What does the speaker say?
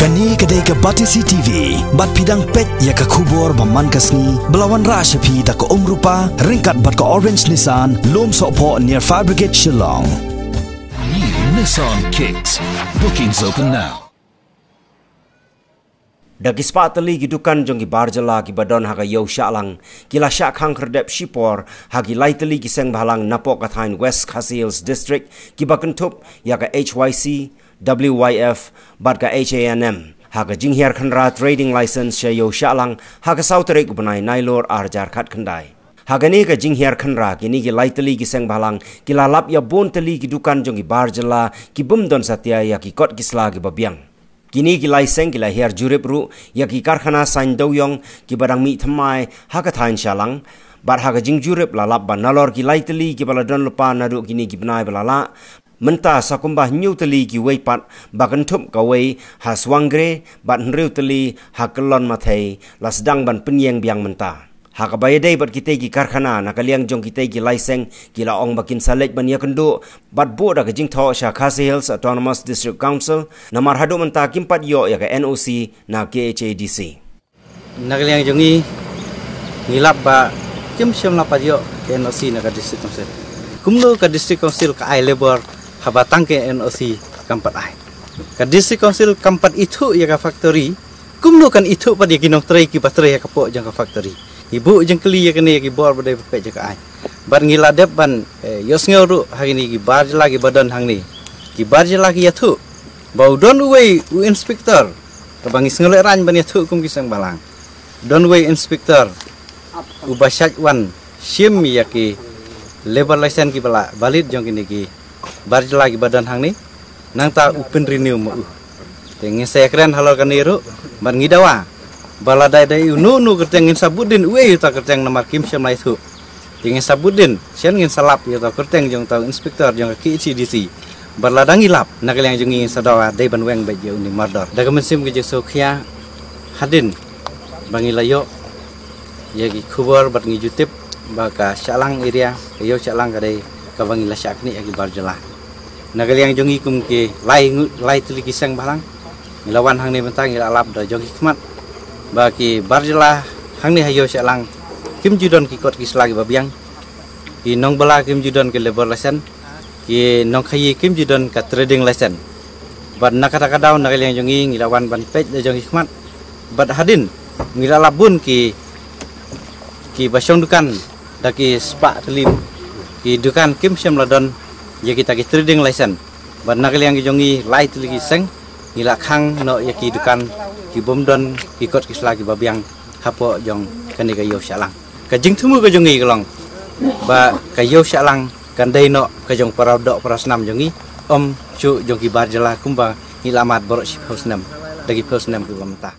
Kani kadai ke Batisi TV, bat pidang pet ya ke kubur baman kasni, belawan rasha pi da ke rupa, ringkat bat ke Orange Nissan, lom sopo near Fire Brigade Shillong. New Nissan Kicks. Bookings open now. Dagi spatali gidukan jongi barjala ki badon haga yau syalang kila syak hang kerdep shipor hagi laitali ki seng bahalang napok kathain West Khasi Hills District ki bakentup ya ka HYC WYF bat ka HANM haga jinghiar khandra trading license sya yau syalang haga sautere kubnai nailor arjar khat khandai haga ni ka jinghiar khandra kini ki laitali ki seng bahalang kila lap ya bon tali gidukan jongi barjala ki bumdon satya ya ki kot kisla ki babiang. Kini ki laiseng ki lahir jurip ru ya ki karkhana sain doyong ki barang mi thamai haga thain shalang bar haga jing jurip lalap ban nalor ki laiteli ki baladon lupa nadu kini ki benai balala menta sakumbah nyu teli ki weipat bakan thup ka wei haswangre bat nriu teli hakelon mathai lasdang ban penyeng biang menta haka bayadai bat kita ki karkhana nakaliang jong kita ki laiseng kila ong bakin salek ban ya kendo bat bo da jing tho sha Khasi Hills Autonomous District Council namar hadu menta kimpat yo ya ka NOC na KHADC nakaliang jongi ngilap ba kim syam lapat yo ke NOC na ka District Council kumno ka District Council ka ai labor habatang ke NOC kampat ai ka District Council kampat itu ya ka factory kumno kan itu pa dia kinong tray ki patray ya ka po jang ka factory ibu jeng keli ya kene ki bor badai pe jaka ai bar ngila dep ban yos ngeu hari ni ki bar lagi badan hang ni ki bar lagi ya thu bau don uwei u inspector ka bangis ngele ran ban ya thu kum ki sang balang don uwei inspector u basat wan sim ya ki labor license ki bala valid jong kini ki bar lagi badan hang ni nang ta open renew mo tengen saya keren halal kaniru ban ngidawa bala dai nu kerteng ngin sabudin we ta kerteng namar kim syam lai thu ingin sabudin sian ngin salap ya ta kerteng jong tau inspektor jong KCDC berladang ilap nakaliang jong ngin sadawa dai ban weng ba je uni mardor daga mensim ke je sokhia hadin bangilayo ya ki khubor bat ngi jutip ba ka Syalang area yo Syalang ka dai ka bangila syakni agi barjala nakaliang jong ikum ke lai tuli kisang balang lawan hang ni bentang ila alap da jong hikmat bagi barjala hang ni hayo Syalang kim judon ki kot kislagi babiang ki nong bala kim judon ke labor license ki nong khayi kim judon ka trading license bad nakata kadaw nakaliang jongi ngilawan ban pej da jong hikmat bad hadin ngilala bun ki basyong dukan daki spa telim ki dukan kim syam ladon ya kita ki trading license bad nakaliang jongi lai teligi seng ngila khang no ya ki dukan ki bomdon ki kot kislagi babiang hapo jong kani ka yo Syalang ka jing thumu ka jongi kalong ba ka yo Syalang kan dai no ka jong parau dok parasnam jongi om chu jong ki barjala kumba ilamat borok si phosnam dagi phosnam ku lamta